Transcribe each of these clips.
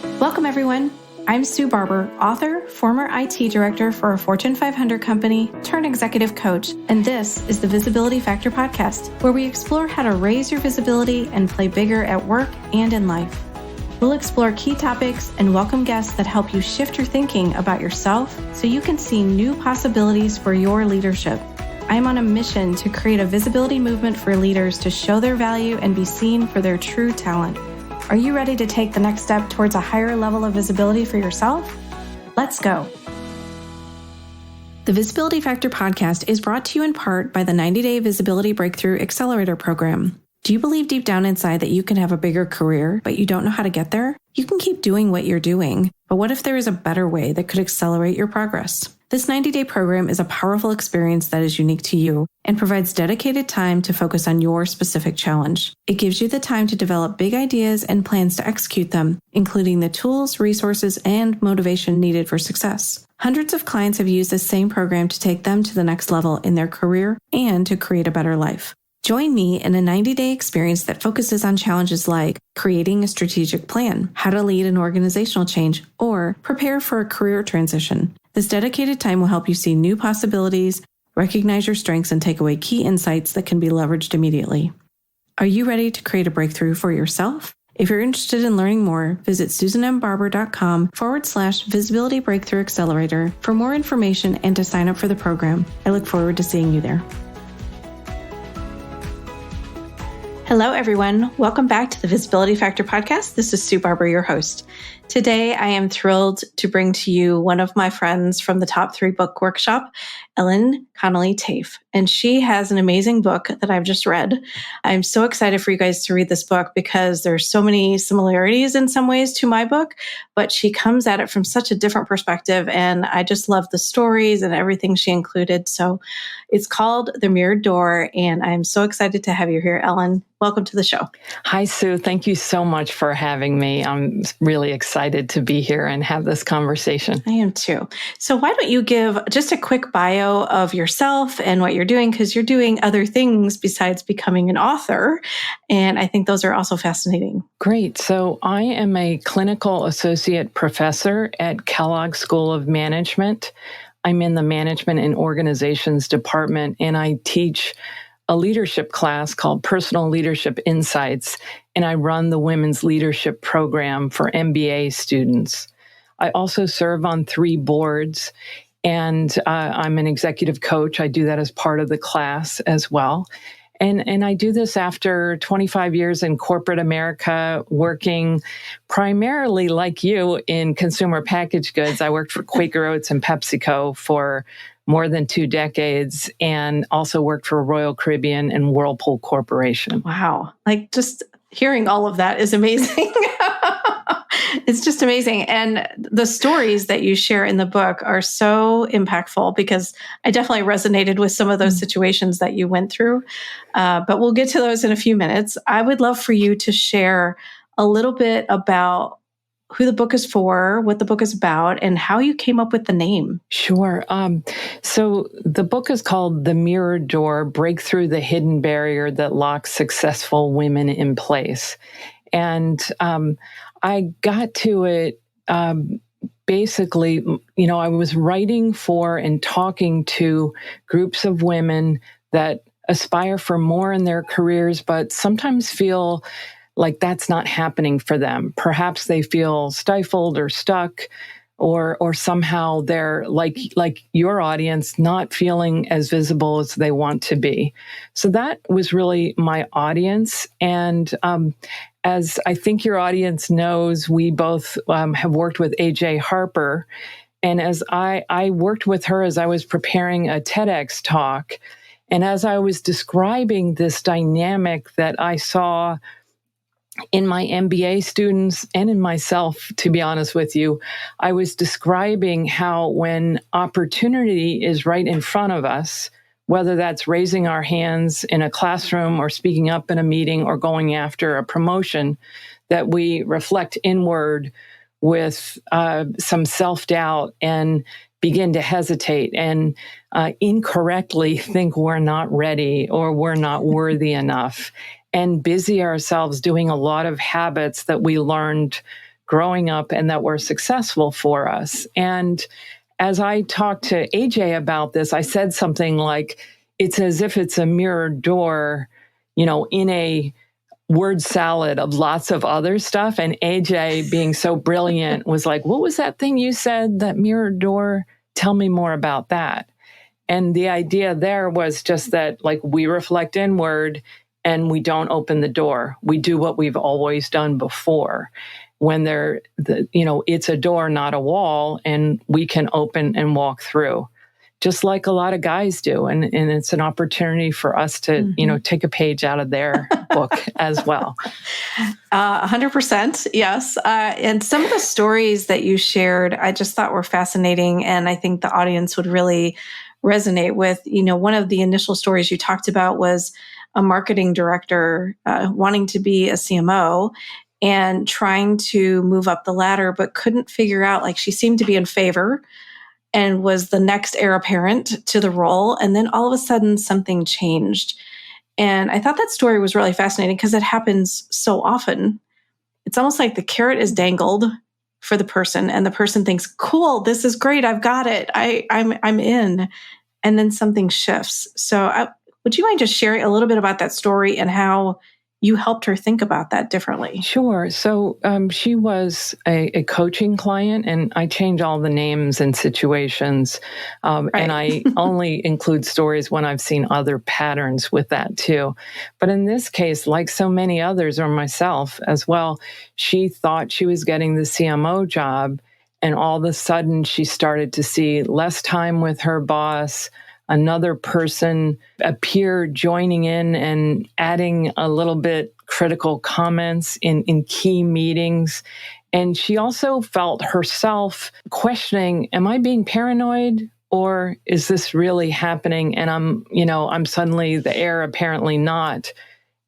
Welcome, everyone. I'm Sue Barber, author, former IT director for a Fortune 500 company, turned executive coach, and this is the Visibility Factor podcast, where we explore how to raise your visibility and play bigger at work and in life. We'll explore key topics and welcome guests that help you shift your thinking about yourself so you can see new possibilities for your leadership. I'm on a mission to create a visibility movement for leaders to show their value and be seen for their true talent. Are you ready to take the next step towards a higher level of visibility for yourself? Let's go. The Visibility Factor podcast is brought to you in part by the 90-Day Visibility Breakthrough Accelerator Program. Do you believe deep down inside that you can have a bigger career, but you don't know how to get there? You can keep doing what you're doing, but what if there is a better way that could accelerate your progress? This 90-day program is a powerful experience that is unique to you and provides dedicated time to focus on your specific challenge. It gives you the time to develop big ideas and plans to execute them, including the tools, resources, and motivation needed for success. Hundreds of clients have used this same program to take them to the next level in their career and to create a better life. Join me in a 90-day experience that focuses on challenges like creating a strategic plan, how to lead an organizational change, or prepare for a career transition. This dedicated time will help you see new possibilities, recognize your strengths, and take away key insights that can be leveraged immediately. Are you ready to create a breakthrough for yourself? If you're interested in learning more, visit susanmbarber.com/visibility breakthrough accelerator for more information and to sign up for the program. I look forward to seeing you there. Hello, everyone. Welcome back to the Visibility Factor podcast. This is Sue Barber, your host. Today, I am thrilled to bring to you one of my friends from the Top 3 Book Workshop, Ellen Connelly Taafe. And she has an amazing book that I've just read. I'm so excited for you guys to read this book because there's so many similarities in some ways to my book, but she comes at it from such a different perspective. And I just love the stories and everything she included. So it's called The Mirrored Door. And I'm so excited to have you here, Ellen. Welcome to the show. Hi, Sue. Thank you so much for having me. I'm really excited to be here and have this conversation. I am too. So why don't you give just a quick bio of yourself and what you're doing, because you're doing other things besides becoming an author. And I think those are also fascinating. Great. So I am a clinical associate professor at Kellogg School of Management. I'm in the Management and Organizations department, and I teach a leadership class called Personal Leadership Insights, and I run the Women's Leadership Program for MBA students. I also serve on 3 boards, and I'm an executive coach. I do that as part of the class as well. And I do this after 25 years in corporate America, working primarily like you in consumer packaged goods. I worked for Quaker Oats and PepsiCo for more than 2 decades, and also worked for Royal Caribbean and Whirlpool Corporation. Wow. Like, just hearing all of that is amazing. It's just amazing. And the stories that you share in the book are so impactful because I definitely resonated with some of those situations that you went through. But we'll get to those in a few minutes. I would love for you to share a little bit about who the book is for, what the book is about, and how you came up with the name. Sure. So the book is called The Mirrored Door, Break Through the Hidden Barrier That Locks Successful Women in Place. And I got to it basically, I was writing for and talking to groups of women that aspire for more in their careers, but sometimes feel like that's not happening for them. Perhaps they feel stifled or stuck, or somehow they're like your audience, not feeling as visible as they want to be. So that was really my audience. And as I think your audience knows, we both have worked with AJ Harper. And as I worked with her as I was preparing a TEDx talk, and as I was describing this dynamic that I saw in my MBA students and in myself, to be honest with you, I was describing how when opportunity is right in front of us, whether that's raising our hands in a classroom or speaking up in a meeting or going after a promotion, that we reflect inward with some self-doubt and begin to hesitate and incorrectly think we're not ready or we're not worthy enough, and busy ourselves doing a lot of habits that we learned growing up and that were successful for us. And as I talked to AJ about this, I said something like, it's as if it's a mirror door, in a word salad of lots of other stuff. And AJ, being so brilliant, was like, what was that thing you said, that mirror door? Tell me more about that. And the idea there was just that, like, we reflect inward and we don't open the door. We do what we've always done before. When it's a door, not a wall, and we can open and walk through, just like a lot of guys do. And it's an opportunity for us to, take a page out of their book as well. 100%. Yes. And some of the stories that you shared, I just thought were fascinating. And I think the audience would really resonate with. One of the initial stories you talked about was a marketing director wanting to be a CMO and trying to move up the ladder, but couldn't figure out, like, she seemed to be in favor and was the next heir apparent to the role. And then all of a sudden something changed. And I thought that story was really fascinating because it happens so often. It's almost like the carrot is dangled for the person and the person thinks, cool, this is great. I've got it. I'm in. And then something shifts. So would you mind just sharing a little bit about that story and how you helped her think about that differently? Sure. So she was a coaching client, and I change all the names and situations. Right. And I only include stories when I've seen other patterns with that too. But in this case, like so many others, or myself as well, she thought she was getting the CMO job. And all of a sudden, she started to see less time with her boss. Another person appear joining in and adding a little bit critical comments in key meetings. And she also felt herself questioning, am I being paranoid, or is this really happening? And I'm suddenly the heir, apparently not.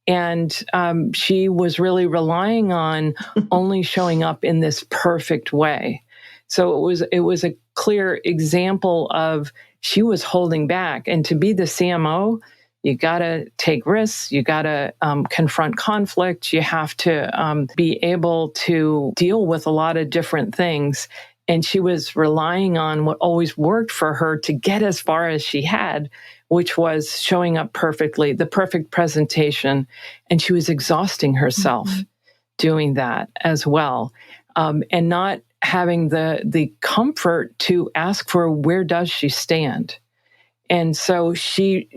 And she was really relying on only showing up in this perfect way. So it was a clear example of she was holding back. And to be the CMO, you got to take risks. You got to confront conflict. You have to be able to deal with a lot of different things. And she was relying on what always worked for her to get as far as she had, which was showing up perfectly, the perfect presentation. And she was exhausting herself doing that as well. And not having the comfort to ask for, where does she stand? And so she,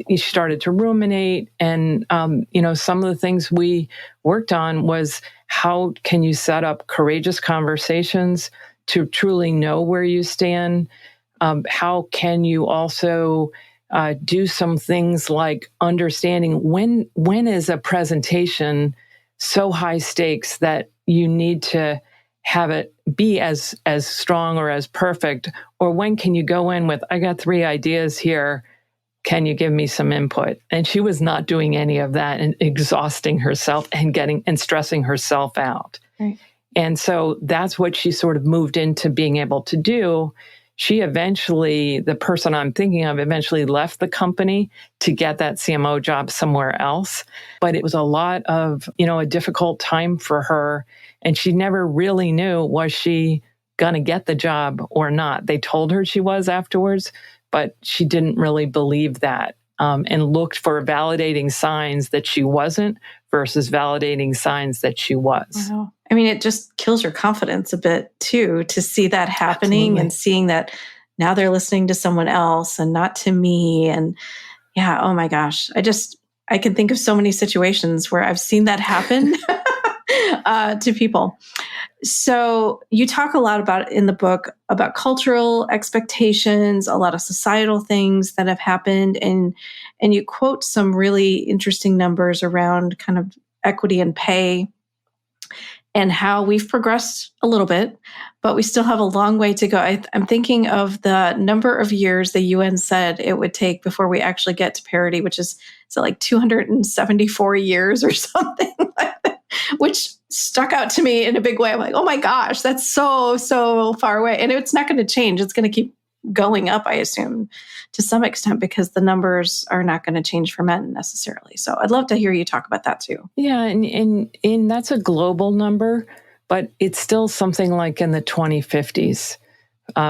she started to ruminate. And, some of the things we worked on was, how can you set up courageous conversations to truly know where you stand? How can you also do some things like understanding when is a presentation so high stakes that you need to have it be as strong or as perfect, or when can you go in with, I got 3 ideas here, can you give me some input? And she was not doing any of that and exhausting herself and stressing herself out. Right. And so that's what she sort of moved into being able to do. She eventually, the person I'm thinking of, eventually left the company to get that CMO job somewhere else. But it was a lot of, a difficult time for her. And she never really knew, was she going to get the job or not? They told her she was afterwards, but she didn't really believe that, and looked for validating signs that she wasn't versus validating signs that she was. Wow. I mean, it just kills your confidence a bit too, to see that happening. Absolutely. And seeing that now they're listening to someone else and not to me. And yeah, oh my gosh, I can think of so many situations where I've seen that happen to people. So you talk a lot about in the book about cultural expectations, a lot of societal things that have happened. And you quote some really interesting numbers around kind of equity and pay, and how we've progressed a little bit, but we still have a long way to go. I'm thinking of the number of years the UN said it would take before we actually get to parity, which is like 274 years or something like that, which stuck out to me in a big way. I'm like, oh my gosh, that's so far away. And it's not going to change. It's going to keep going up, I assume, to some extent, because the numbers are not going to change for men necessarily. So I'd love to hear you talk about that too. Yeah, and that's a global number, but it's still something like in the 2050s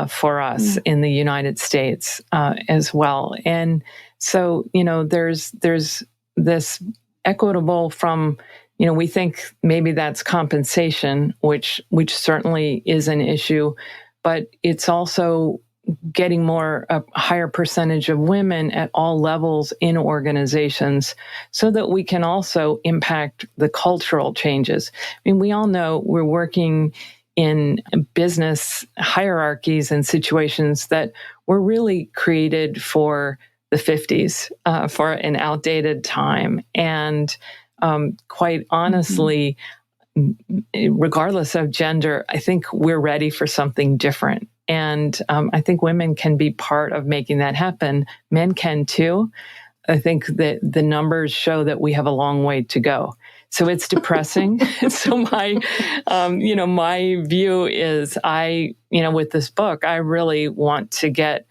for us in the United States as well. And so, there's this equitable from, we think maybe that's compensation, which certainly is an issue, but it's also getting a higher percentage of women at all levels in organizations so that we can also impact the cultural changes. I mean, we all know we're working in business hierarchies and situations that were really created for the 50s, for an outdated time. And quite honestly, regardless of gender, I think we're ready for something different. And I think women can be part of making that happen. Men can too. I think that the numbers show that we have a long way to go. So it's depressing. So my view is with this book, I really want to get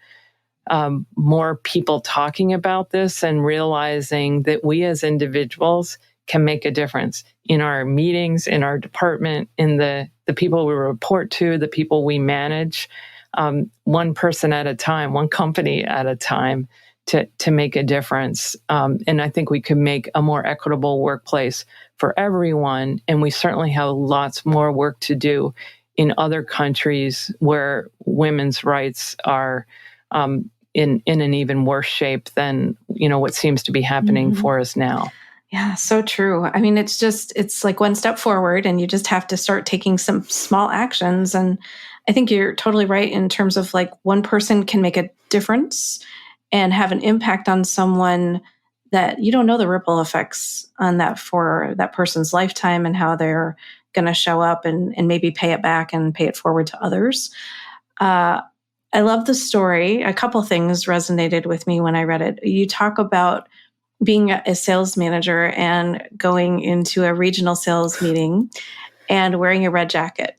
more people talking about this and realizing that we as individuals can make a difference in our meetings, in our department, in the people we report to, the people we manage, one person at a time, one company at a time to make a difference. And I think we could make a more equitable workplace for everyone. And we certainly have lots more work to do in other countries where women's rights are in an even worse shape than, what seems to be happening for us now. Yeah, so true. I mean, it's like one step forward and you just have to start taking some small actions. And I think you're totally right in terms of like one person can make a difference and have an impact on someone that you don't know the ripple effects on that for that person's lifetime and how they're going to show up and maybe pay it back and pay it forward to others. I love the story. A couple things resonated with me when I read it. You talk about being a sales manager and going into a regional sales meeting and wearing a red jacket.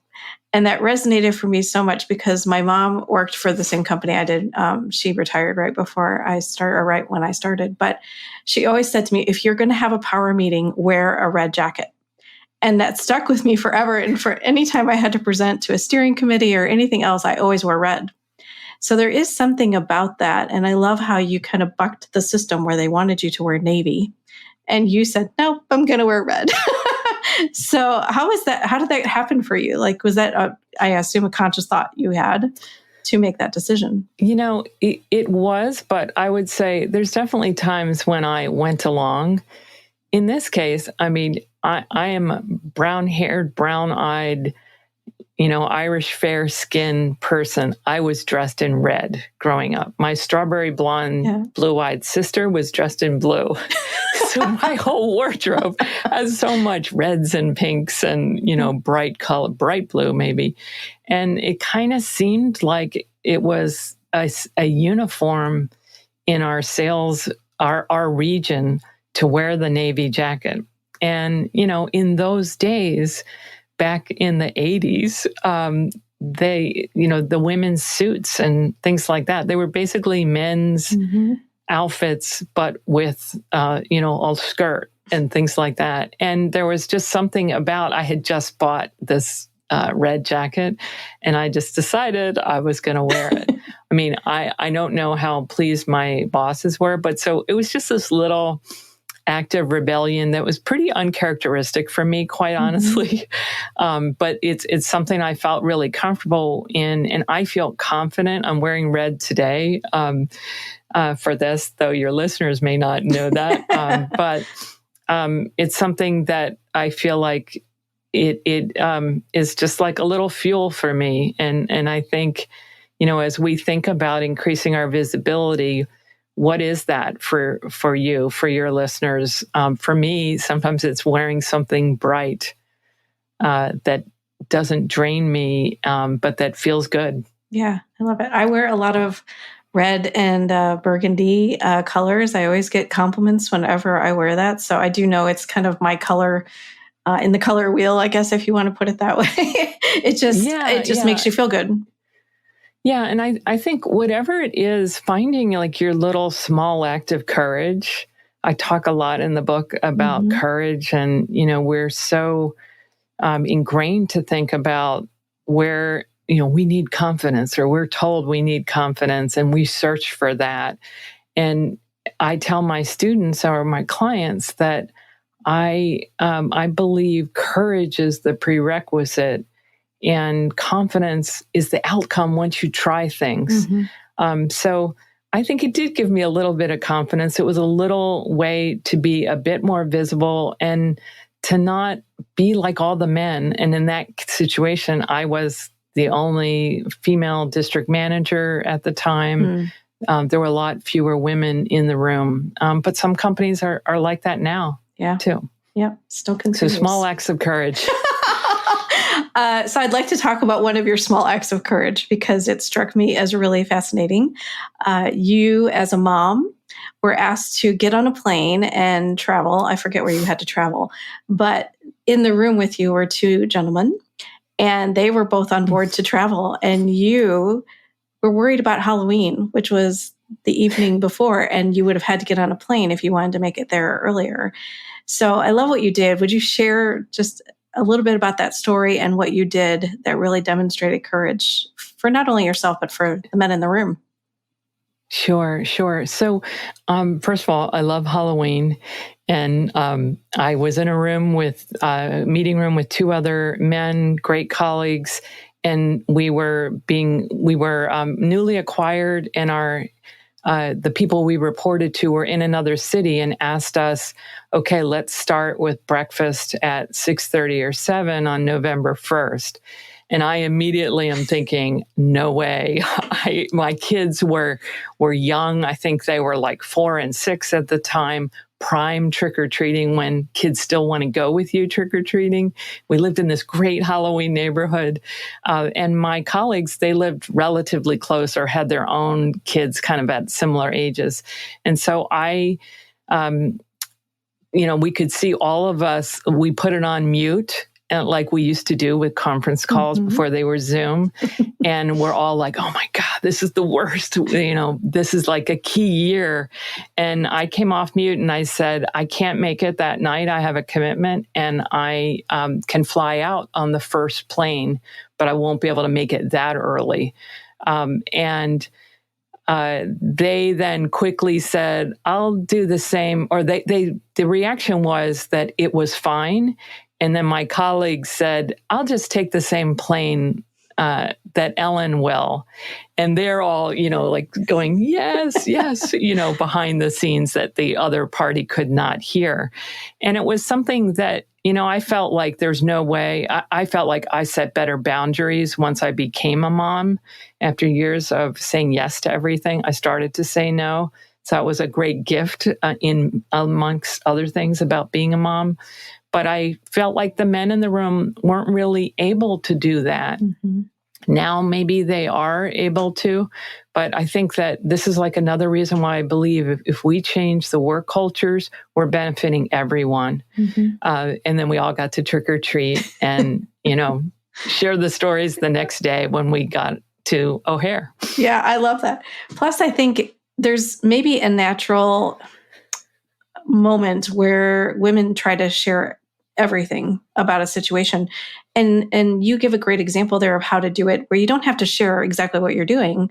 And that resonated for me so much because my mom worked for the same company I did. She retired right before I started, or right when I started. But she always said to me, if you're going to have a power meeting, wear a red jacket. And that stuck with me forever. And for any time I had to present to a steering committee or anything else, I always wore red. So there is something about that. And I love how you kind of bucked the system where they wanted you to wear navy. And you said, nope, I'm going to wear red. So how was that? How did that happen for you? Like, was that, I assume, a conscious thought you had to make that decision? It was, but I would say there's definitely times when I went along. In this case, I mean, I am a brown-haired, brown-eyed, Irish fair-skinned person. I was dressed in red growing up. My strawberry blonde, blue-eyed sister was dressed in blue. So my whole wardrobe has so much reds and pinks and, bright color, bright blue maybe. And it kind of seemed like it was a uniform in our sales, our region to wear the navy jacket. And, in those days, back in the 80s, the women's suits and things like that, they were basically men's outfits, but with, a skirt and things like that. And there was just something about, I had just bought this red jacket and I just decided I was going to wear it. I mean, I don't know how pleased my bosses were, but so it was just this little act of rebellion that was pretty uncharacteristic for me, quite honestly. But it's something I felt really comfortable in, and I feel confident. I'm wearing red today for this, though your listeners may not know that. But it's something that I feel like it is just like a little fuel for me. And I think, as we think about increasing our visibility, what is that for you, for your listeners? For me, sometimes it's wearing something bright that doesn't drain me, but that feels good. Yeah, I love it. I wear a lot of red and burgundy colors. I always get compliments whenever I wear that. So I do know it's kind of my color in the color wheel, I guess, if you want to put it that way. It just makes you feel good. Yeah, and I think whatever it is, finding like your little small act of courage. I talk a lot in the book about courage, and we're so ingrained to think about where, we need confidence, or we're told we need confidence, and we search for that. And I tell my students or my clients that I believe courage is the prerequisite, and confidence is the outcome once you try things. So I think it did give me a little bit of confidence. It was a little way to be a bit more visible and to not be like all the men. And in that situation, I was the only female district manager at the time. There were a lot fewer women in the room. But some companies are like that now, too. Yep, still continues. So small acts of courage. So I'd like to talk about one of your small acts of courage because it struck me as really fascinating. You, as a mom, were asked to get on a plane and travel. I forget where you had to travel, but in the room with you were two gentlemen, and they were both on board to travel. And you were worried about Halloween, which was the evening before, and you would have had to get on a plane if you wanted to make it there earlier. So I love what you did. Would you share just a little bit about that story and what you did that really demonstrated courage for not only yourself, but for the men in the room? Sure. So, first of all, I love Halloween. And I was in a meeting room with two other men, great colleagues, and we were newly acquired, and the people we reported to were in another city and asked us, okay, let's start with breakfast at 6:30 or 7 on November 1st. And I immediately am thinking, no way. My kids were young. I think they were like 4 and 6 at the time, prime trick-or-treating, when kids still want to go with you trick-or-treating. We lived in this great Halloween neighborhood. And my colleagues, they lived relatively close or had their own kids kind of at similar ages. And so we could see all of us, we put it on mute, like we used to do with conference calls before they were Zoom. And we're all like, oh my God, this is the worst. This is like a key year. And I came off mute and I said, I can't make it that night. I have a commitment, and I can fly out on the first plane, but I won't be able to make it that early. They then quickly said, I'll do the same. Or the reaction was that it was fine. And then my colleagues said, I'll just take the same plane that Ellen will. And they're all, like going, yes, behind the scenes that the other party could not hear. And it was something that, I felt like there's no way. I felt like I set better boundaries once I became a mom. After years of saying yes to everything, I started to say no. So it was a great gift in amongst other things about being a mom. But I felt like the men in the room weren't really able to do that. Now maybe they are able to, but I think that this is like another reason why I believe if we change the work cultures, we're benefiting everyone. And then we all got to trick or treat and, share the stories the next day when we got to O'Hare. Yeah, I love that. Plus, I think there's maybe a natural moment where women try to share everything about a situation. And you give a great example there of how to do it, where you don't have to share exactly what you're doing.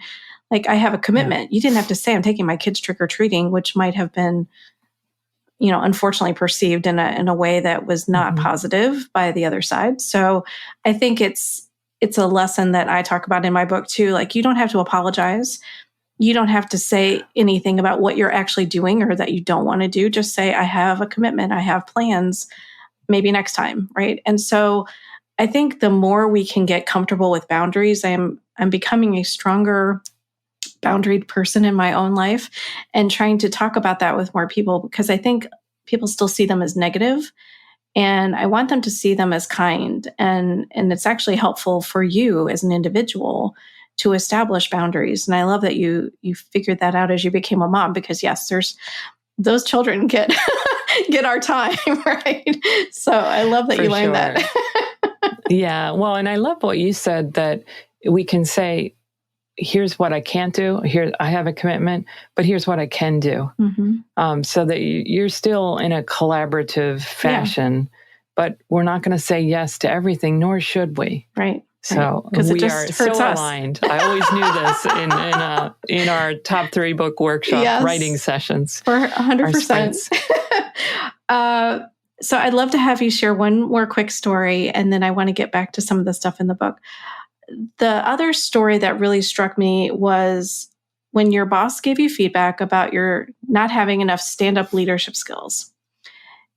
Like, I have a commitment. You didn't have to say, I'm taking my kids trick-or-treating, which might have been, unfortunately perceived in a way that was not positive by the other side. So I think it's a lesson that I talk about in my book too. Like, you don't have to apologize. You don't have to say anything about what you're actually doing or that you don't want to do. Just say, I have a commitment. I have plans. Maybe next time, right? And so I think the more we can get comfortable with boundaries, I'm becoming a stronger boundaried person in my own life, and trying to talk about that with more people, because I think people still see them as negative, and I want them to see them as kind. And it's actually helpful for you as an individual to establish boundaries. And I love that you figured that out as you became a mom, because yes, those children get our time, right? So I love that you learned that. Yeah. Well, and I love what you said, that we can say, here's what I can't do. Here, I have a commitment, but here's what I can do. So that you're still in a collaborative fashion, but we're not going to say yes to everything, nor should we. Right. So we are so aligned. I always knew this in our top 3 book workshop writing sessions. For 100%. So I'd love to have you share one more quick story, and then I want to get back to some of the stuff in the book. The other story that really struck me was when your boss gave you feedback about your not having enough stand-up leadership skills.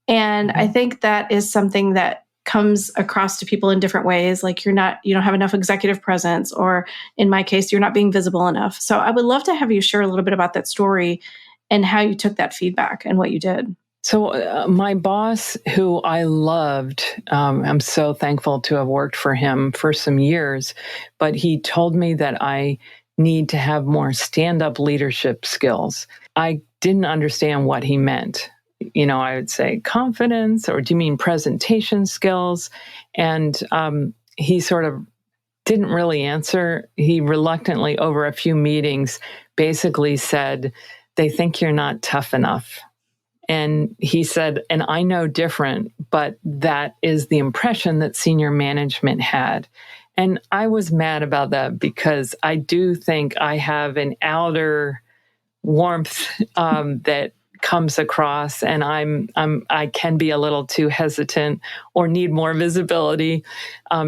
And I think that is something that comes across to people in different ways. Like you don't have enough executive presence, or in my case, you're not being visible enough. So I would love to have you share a little bit about that story and how you took that feedback and what you did. So my boss, who I loved, I'm so thankful to have worked for him for some years, but he told me that I need to have more stand-up leadership skills. I didn't understand what he meant. I would say confidence, or do you mean presentation skills? And he sort of didn't really answer. He reluctantly, over a few meetings, basically said, they think you're not tough enough. And he said, and I know different, but that is the impression that senior management had. And I was mad about that because I do think I have an outer warmth that comes across, and I can be a little too hesitant or need more visibility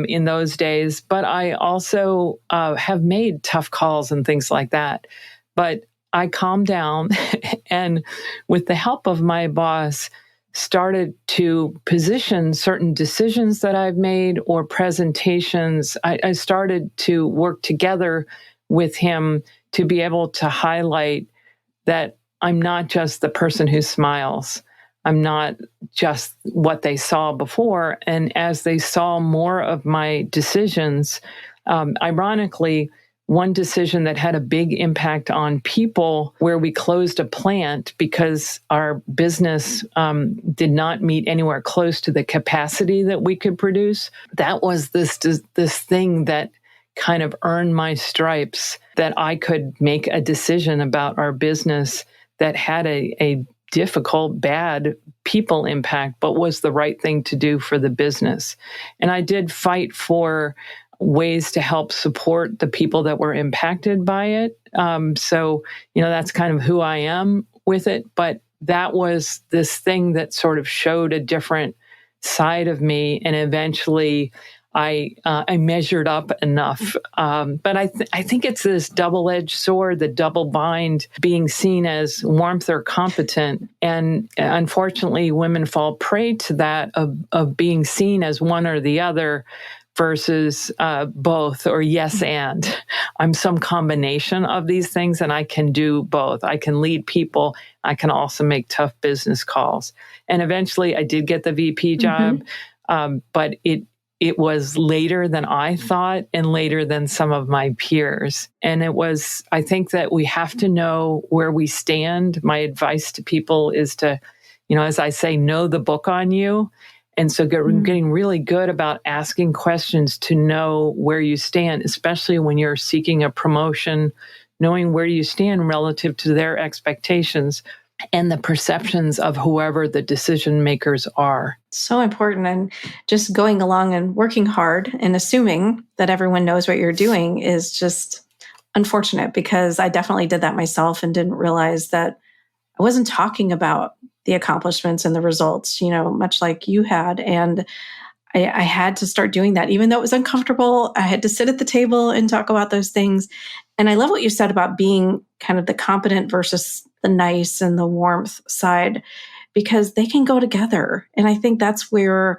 in those days. But I also have made tough calls and things like that. But I calmed down and with the help of my boss, started to position certain decisions that I've made or presentations. I started to work together with him to be able to highlight that I'm not just the person who smiles. I'm not just what they saw before. And as they saw more of my decisions, ironically, one decision that had a big impact on people, where we closed a plant because our business did not meet anywhere close to the capacity that we could produce. That was this thing that kind of earned my stripes, that I could make a decision about our business that had a difficult, bad people impact, but was the right thing to do for the business. And I did fight for ways to help support the people that were impacted by it. So, that's kind of who I am with it. But that was this thing that sort of showed a different side of me. And eventually I measured up enough. But I think it's this double-edged sword, the double bind, being seen as warmth or competent. And unfortunately, women fall prey to that of being seen as one or the other versus both, or yes and. I'm some combination of these things, and I can do both. I can lead people. I can also make tough business calls. And eventually I did get the VP job, but it was later than I thought and later than some of my peers. And I think that we have to know where we stand. My advice to people is to, as I say, know the book on you. And so getting really good about asking questions to know where you stand, especially when you're seeking a promotion, knowing where you stand relative to their expectations and the perceptions of whoever the decision makers are. So important. And just going along and working hard and assuming that everyone knows what you're doing is just unfortunate, because I definitely did that myself and didn't realize that I wasn't talking about the accomplishments and the results, much like you had. And I had to start doing that. Even though it was uncomfortable, I had to sit at the table and talk about those things. And I love what you said about being kind of the competent versus the nice and the warmth side, because they can go together. And I think that's where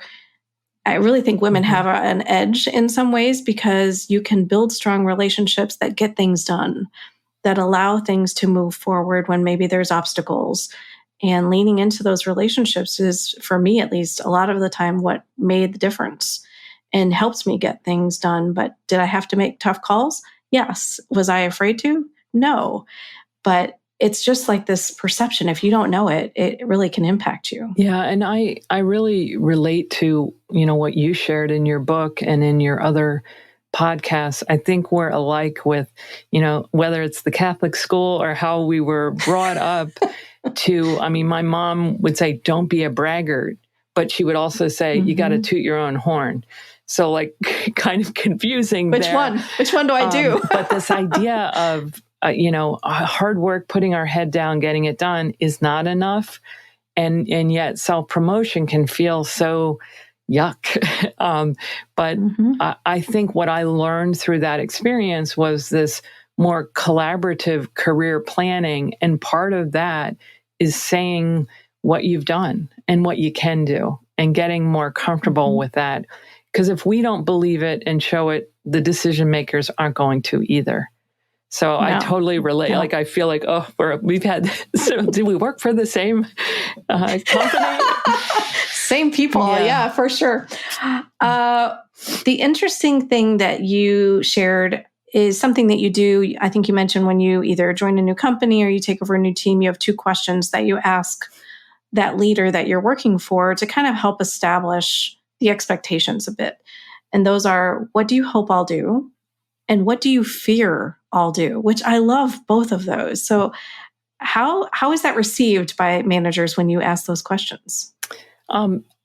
I really think women have an edge in some ways, because you can build strong relationships that get things done, that allow things to move forward when maybe there's obstacles. And leaning into those relationships is, for me at least, a lot of the time what made the difference and helps me get things done. But did I have to make tough calls? Yes. Was I afraid to? No. But it's just like this perception. If you don't know it, it really can impact you. Yeah. And I really relate to, what you shared in your book and in your other podcasts. I think we're alike with, whether it's the Catholic school or how we were brought up to, my mom would say, don't be a braggart. but she would also say, you got to toot your own horn. So like kind of confusing. Which one do I do? But this idea of, hard work, putting our head down, getting it done is not enough. And yet self-promotion can feel so yuck. But I think what I learned through that experience was this more collaborative career planning. And part of that is saying what you've done and what you can do and getting more comfortable with that. Because if we don't believe it and show it, the decision makers aren't going to either. So I totally relate. No. Like, I feel like, do we work for the same company? Same people. Yeah, for sure. The interesting thing that you shared is something that you do. I think you mentioned when you either join a new company or you take over a new team, you have 2 questions that you ask that leader that you're working for to kind of help establish the expectations a bit. And those are, what do you hope I'll do? And what do you fear I'll do? Which I love both of those. So how is that received by managers when you ask those questions?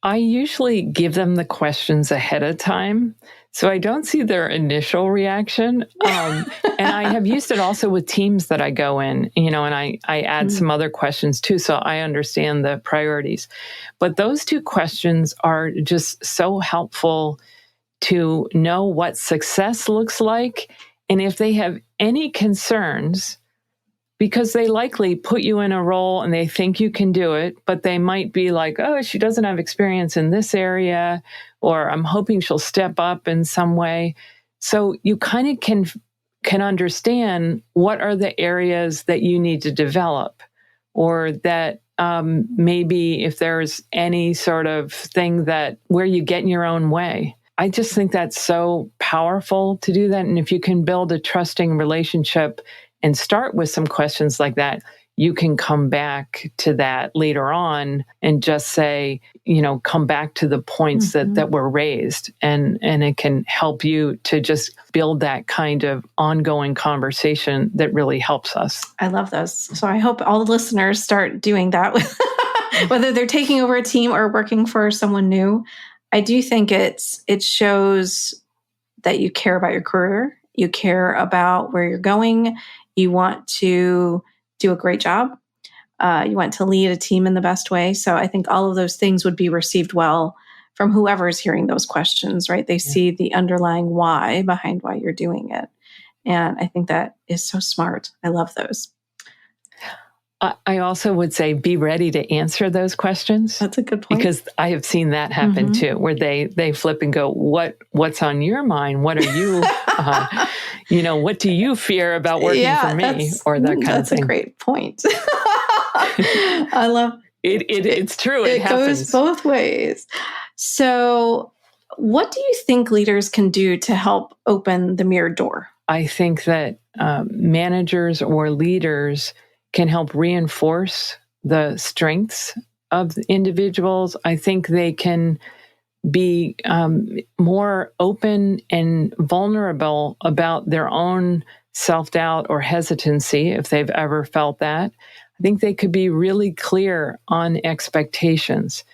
I usually give them the questions ahead of time, so I don't see their initial reaction. And I have used it also with teams that I go in, and I add some other questions too, so I understand the priorities. But those 2 questions are just so helpful to know what success looks like, and if they have any concerns, because they likely put you in a role and they think you can do it, but they might be like, oh, she doesn't have experience in this area, or I'm hoping she'll step up in some way. So you kind of can understand what are the areas that you need to develop, or that maybe if there's any sort of thing that where you get in your own way. I just think that's so powerful to do that. And if you can build a trusting relationship and start with some questions like that, you can come back to that later on and just say, come back to the points that were raised. And it can help you to just build that kind of ongoing conversation that really helps us. I love those. So I hope all the listeners start doing that, whether they're taking over a team or working for someone new. I do think it shows that you care about your career. You care about where you're going. You want to do a great job. You want to lead a team in the best way. So I think all of those things would be received well from whoever is hearing those questions, right? They see the underlying why behind why you're doing it. And I think that is so smart. I love those. I also would say be ready to answer those questions. That's a good point. Because I have seen that happen too, where they flip and go, what's on your mind? What are you, what do you fear about working for me? Or that kind of thing. That's a great point. I love it. It's true. It happens. Goes both ways. So what do you think leaders can do to help open the mirror door? I think that managers or leaders can help reinforce the strengths of individuals. I think they can be more open and vulnerable about their own self-doubt or hesitancy, if they've ever felt that. I think they could be really clear on expectations.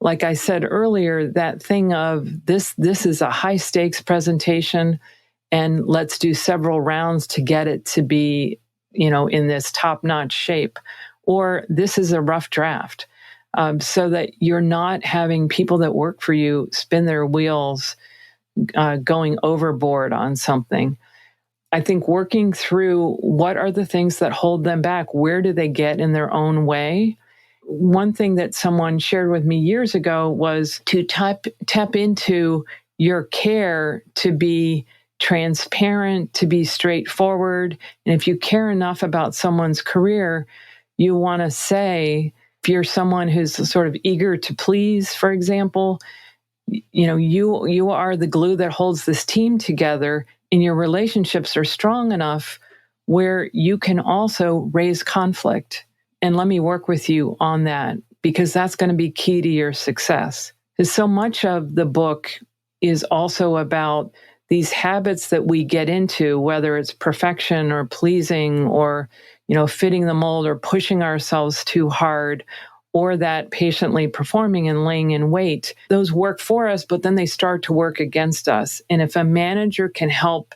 Like I said earlier, that thing of this is a high-stakes presentation, and let's do several rounds to get it to be in this top-notch shape, or this is a rough draft, so that you're not having people that work for you spin their wheels, going overboard on something. I think working through what are the things that hold them back, where do they get in their own way? One thing that someone shared with me years ago was to tap into your care to be transparent, to be straightforward. And if you care enough about someone's career, you want to say, if you're someone who's sort of eager to please, for example, you are the glue that holds this team together, and your relationships are strong enough where you can also raise conflict. And let me work with you on that, because that's going to be key to your success. Because so much of the book is also about these habits that we get into, whether it's perfection or pleasing or, fitting the mold or pushing ourselves too hard, or that patiently performing and laying in wait, those work for us, but then they start to work against us. And if a manager can help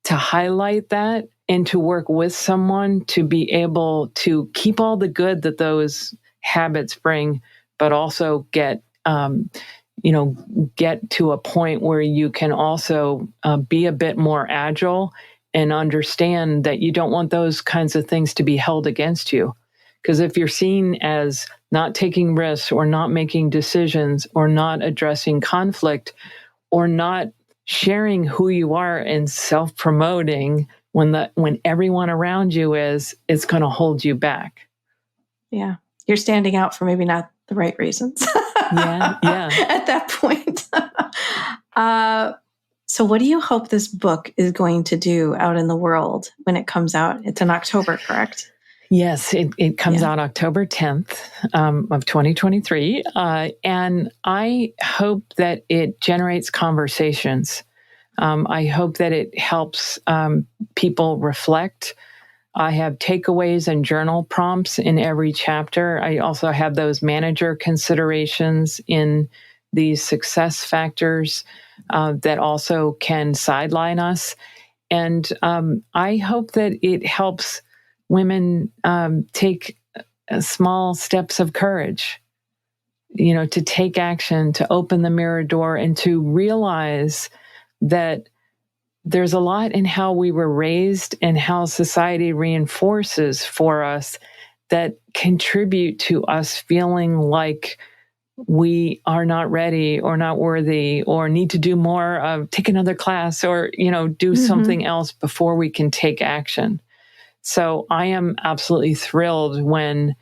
to highlight that and to work with someone to be able to keep all the good that those habits bring, but also get to a point where you can also be a bit more agile and understand that you don't want those kinds of things to be held against you. Because if you're seen as not taking risks or not making decisions or not addressing conflict or not sharing who you are and self-promoting when everyone around you is, it's going to hold you back. Yeah. You're standing out for maybe not the right reasons. Yeah. At that point. So what do you hope this book is going to do out in the world when it comes out? It's in October, correct? Yes, it comes out October 10th of 2023. And I hope that it generates conversations. I hope that it helps people reflect. I have takeaways and journal prompts in every chapter. I also have those manager considerations in these success factors that also can sideline us. And I hope that it helps women take small steps of courage, to take action, to open the mirror door, and to realize that there's a lot in how we were raised and how society reinforces for us that contribute to us feeling like we are not ready or not worthy or need to do more of take another class or, do something else before we can take action. So I am absolutely thrilled when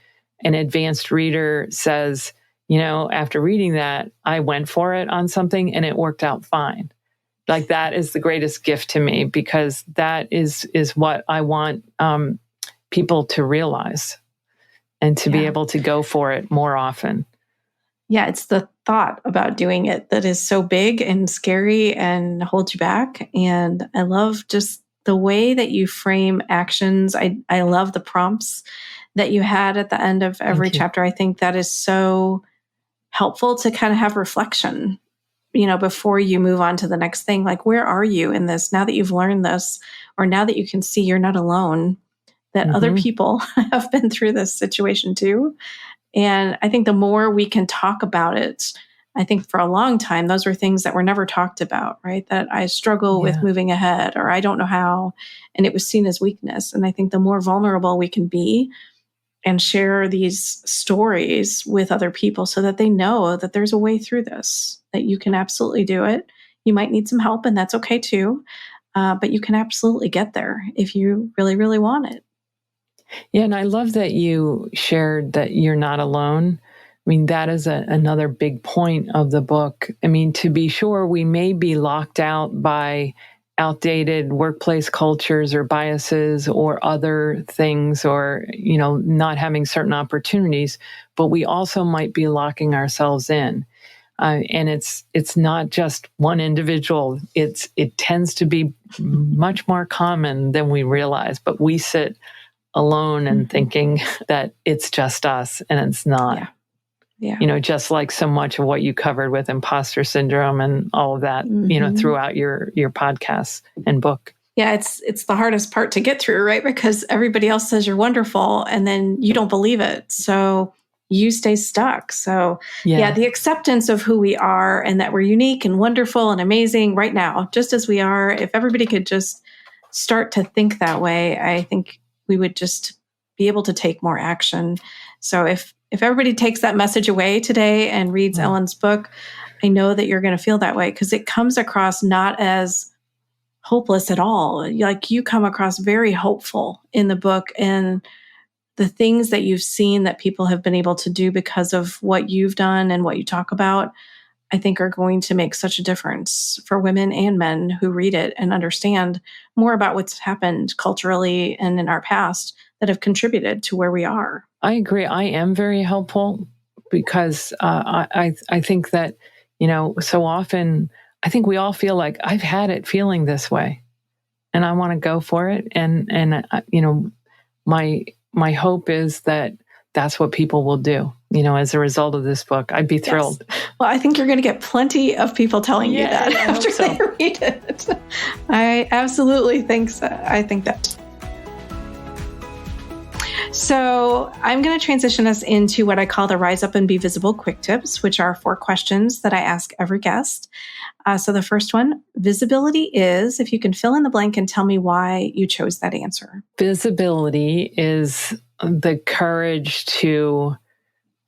an advanced reader says, after reading that, I went for it on something and it worked out fine. Like that is the greatest gift to me because that is what I want people to realize and to be able to go for it more often. Yeah, it's the thought about doing it that is so big and scary and holds you back. And I love just the way that you frame actions. I love the prompts that you had at the end of every chapter. I think that is so helpful to kind of have reflection, before you move on to the next thing. Like, where are you in this now that you've learned this, or now that you can see you're not alone, that other people have been through this situation too. And I think the more we can talk about it, I think for a long time, those were things that were never talked about, right? That I struggle with moving ahead, or I don't know how, and it was seen as weakness. And I think the more vulnerable we can be and share these stories with other people so that they know that there's a way through this, that you can absolutely do it. You might need some help, and that's okay too. But you can absolutely get there if you really, really want it. Yeah, and I love that you shared that you're not alone. I mean, that is another big point of the book. I mean, to be sure, we may be locked out by outdated workplace cultures or biases or other things or, not having certain opportunities, but we also might be locking ourselves in. And it's not just one individual. It tends to be much more common than we realize, but we sit alone and thinking that it's just us, and it's not. Yeah. Just like so much of what you covered with imposter syndrome and all of that, throughout your podcast and book. Yeah, it's the hardest part to get through, right? Because everybody else says you're wonderful and then you don't believe it. So you stay stuck. So the acceptance of who we are and that we're unique and wonderful and amazing right now, just as we are. If everybody could just start to think that way, I think we would just be able to take more action. So if everybody takes that message away today and reads Ellen's book, I know that you're going to feel that way because it comes across not as hopeless at all. Like, you come across very hopeful in the book, and the things that you've seen that people have been able to do because of what you've done and what you talk about, I think are going to make such a difference for women and men who read it and understand more about what's happened culturally and in our past that have contributed to where we are. I agree. I am very helpful because I think that, so often I think we all feel like I've had it feeling this way and I want to go for it. And my hope is that that's what people will do. as a result of this book. I'd be thrilled. Yes. Well, I think you're going to get plenty of people telling you that after they read it. I absolutely think so. I think that. So I'm going to transition us into what I call the Rise Up and Be Visible quick tips, which are 4 questions that I ask every guest. So the first one, visibility is, if you can fill in the blank and tell me why you chose that answer. Visibility is the courage to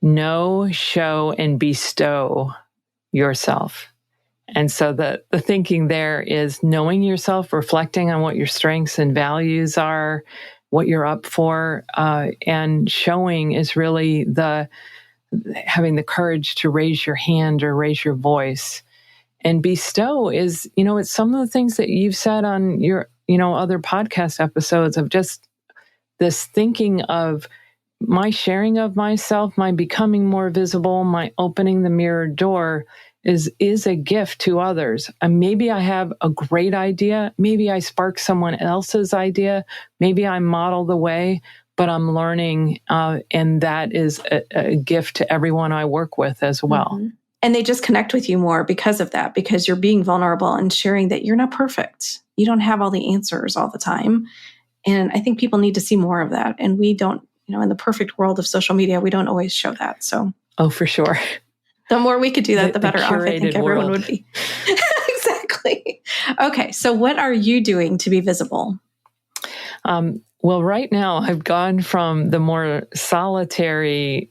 know, show, and bestow yourself. And so the thinking there is knowing yourself, reflecting on what your strengths and values are, what you're up for, and showing is really having the courage to raise your hand or raise your voice. And bestow is, it's some of the things that you've said on your, other podcast episodes of just this thinking of my sharing of myself, my becoming more visible, my opening the mirror door is a gift to others. And maybe I have a great idea. Maybe I spark someone else's idea. Maybe I model the way, but I'm learning. And that is a gift to everyone I work with as well. Mm-hmm. And they just connect with you more because of that, because you're being vulnerable and sharing that you're not perfect. You don't have all the answers all the time. And I think people need to see more of that. And we don't, in the perfect world of social media, we don't always show that. So, oh, for sure. The more we could do that, the better off I think everyone would be. Exactly. Okay. So what are you doing to be visible? Well, right now I've gone from the more solitary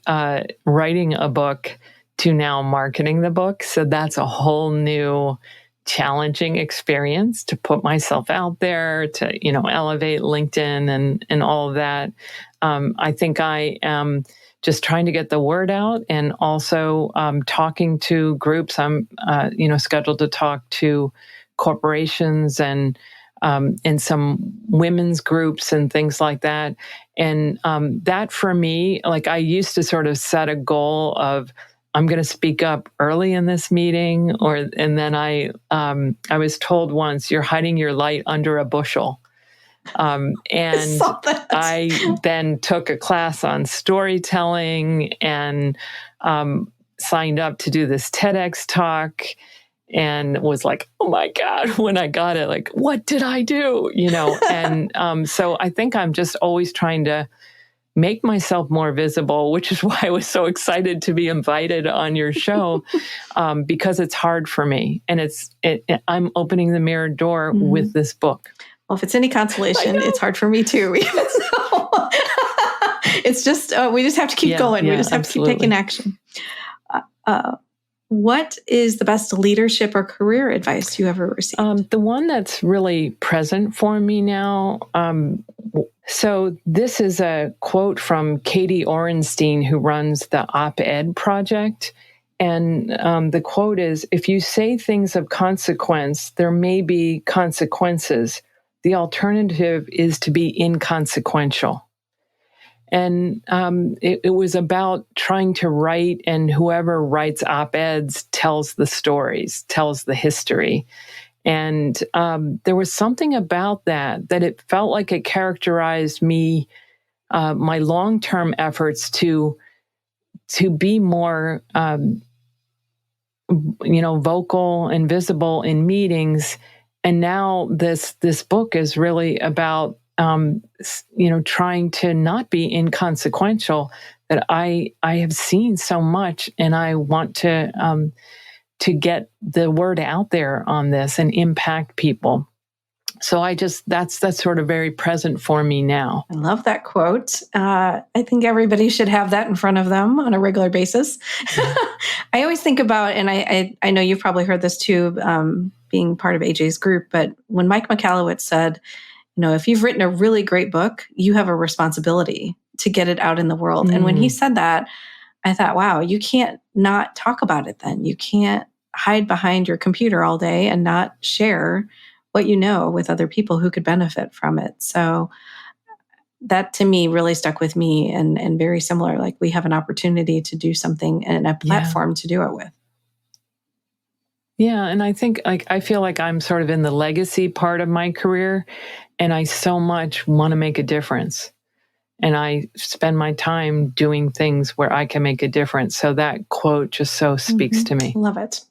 writing a book to now marketing the book. So that's a whole new challenging experience to put myself out there, to, elevate LinkedIn and all of that. I think I am just trying to get the word out and also talking to groups. I'm, scheduled to talk to corporations and some women's groups and things like that. And that for me, like I used to sort of set a goal of, I'm going to speak up early in this meeting, and then I was told once, you're hiding your light under a bushel. And I then took a class on storytelling and signed up to do this TEDx talk and was like, oh my God, when I got it, like, what did I do? And so I think I'm just always trying to make myself more visible, which is why I was so excited to be invited on your show, because it's hard for me. And I'm opening the mirror door with this book. Well, if it's any consolation, it's hard for me too. It's just, we just have to keep going. We just have to keep taking action. What is the best leadership or career advice you ever received? The one that's really present for me now. So this is a quote from Katie Orenstein, who runs the Op-Ed Project. And the quote is, if you say things of consequence, there may be consequences. The alternative is to be inconsequential. And it was about trying to write, and whoever writes op-eds tells the stories, tells the history. And there was something about that it felt like it characterized me, my long-term efforts to be more, vocal and visible in meetings. And now this book is really about trying to not be inconsequential, that I have seen so much, and I want to get the word out there on this and impact people. So that's sort of very present for me now. I love that quote. I think everybody should have that in front of them on a regular basis. I always think about, and I know you've probably heard this too, being part of AJ's group, but when Mike Michalowicz said, if you've written a really great book, you have a responsibility to get it out in the world. And when he said that, I thought, wow, you can't not talk about it then. You can't hide behind your computer all day and not share what you know with other people who could benefit from it. So that to me really stuck with me, and very similar. Like, we have an opportunity to do something and a platform to do it with. Yeah. And I think I feel like I'm sort of in the legacy part of my career, and I so much want to make a difference. and I spend my time doing things where I can make a difference. So that quote just so speaks to me. Love it.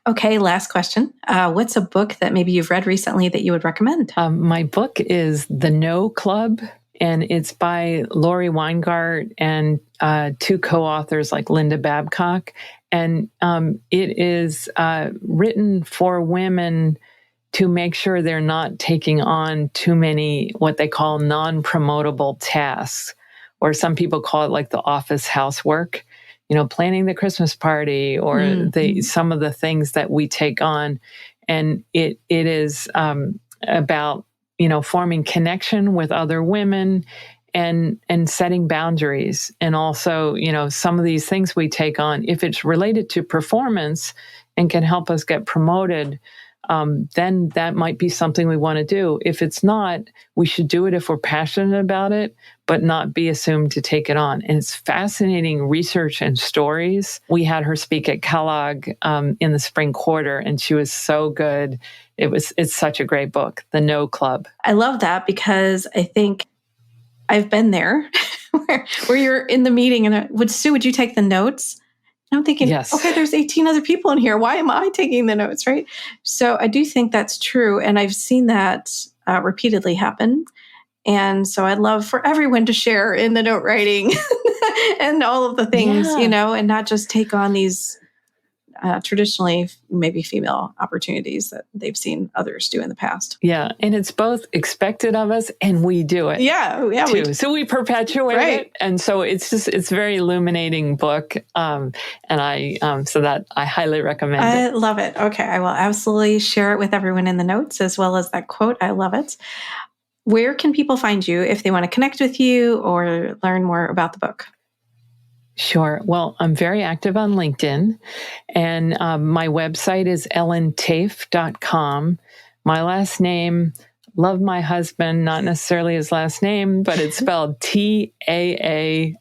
Okay, last question. What's a book that maybe you've read recently that you would recommend? My book is The No Club, and it's by Lori Weingart and two co-authors like Linda Babcock. And it is written for women to make sure they're not taking on too many what they call non-promotable tasks, or some people call it like the office housework, planning the Christmas party or some of the things that we take on. And it is about, forming connection with other women and setting boundaries. And also, some of these things we take on, if it's related to performance and can help us get promoted, then that might be something we want to do. If it's not, we should do it if we're passionate about it, but not be assumed to take it on. And it's fascinating research and stories. We had her speak at Kellogg in the spring quarter, and she was so good. It's such a great book, The No Club. I love that because I think I've been there where you're in the meeting and Sue, would you take the notes? I'm thinking, yes. Okay, there's 18 other people in here. Why am I taking the notes, right? So I do think that's true. And I've seen that repeatedly happen. And so I'd love for everyone to share in the note writing and all of the things, and not just take on these traditionally maybe female opportunities that they've seen others do in the past. Yeah. And it's both expected of us and we do it. Yeah. Too. So we perpetuate it. And so it's a very illuminating book. And I highly recommend it. I love it. Okay. I will absolutely share it with everyone in the notes as well as that quote. I love it. Where can people find you if they want to connect with you or learn more about the book? Sure. Well, I'm very active on LinkedIn, and my website is ellentaaffe.com. My last name, love my husband, not necessarily his last name, but it's spelled Taaff,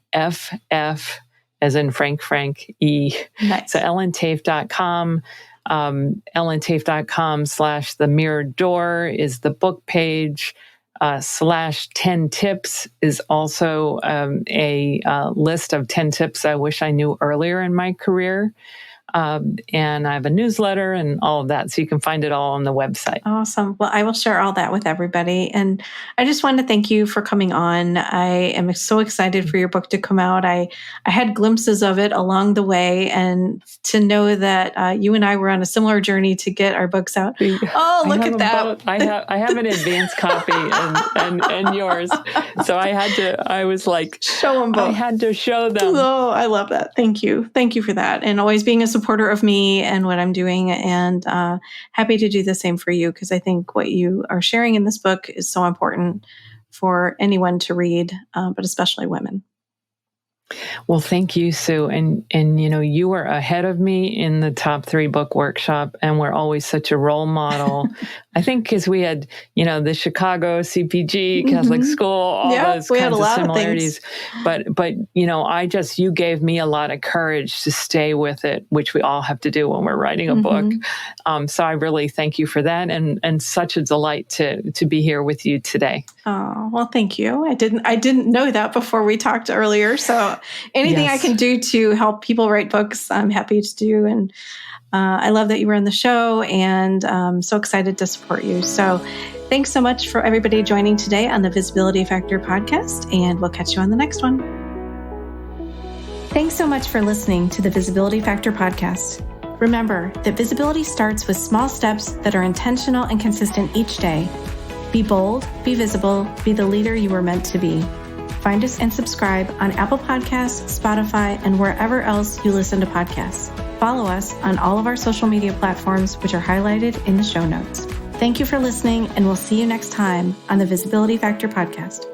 as in Frank E. Nice. So ellentaaffe.com. ellentaaffe.com/The Mirrored Door is the book page. /10 tips is also a list of 10 tips I wish I knew earlier in my career. And I have a newsletter and all of that. So you can find it all on the website. Awesome. Well, I will share all that with everybody. And I just want to thank you for coming on. I am so excited for your book to come out. I had glimpses of it along the way, and to know that you and I were on a similar journey to get our books out. Oh, look at that. I have an advanced copy and yours. So I was like, show them both. I had to show them. Oh, I love that. Thank you. Thank you for that. And always being a supporter of me and what I'm doing, and happy to do the same for you, because I think what you are sharing in this book is so important for anyone to read, but especially women. Well, thank you, Sue. And you were ahead of me in the top 3 book workshop, and we're always such a role model. I think because we had, the Chicago CPG, Catholic school, all those kinds of similarities. But you gave me a lot of courage to stay with it, which we all have to do when we're writing a book. So I really thank you for that, and such a delight to be here with you today. Oh, well, thank you. I didn't know that before we talked earlier. So anything I can do to help people write books, I'm happy to do. And I love that you were on the show, and so excited to support you. So thanks so much for everybody joining today on the Visibility Factor podcast, and we'll catch you on the next one. Thanks so much for listening to the Visibility Factor podcast. Remember that visibility starts with small steps that are intentional and consistent each day. Be bold, be visible, be the leader you were meant to be. Find us and subscribe on Apple Podcasts, Spotify, and wherever else you listen to podcasts. Follow us on all of our social media platforms, which are highlighted in the show notes. Thank you for listening, and we'll see you next time on the Visibility Factor podcast.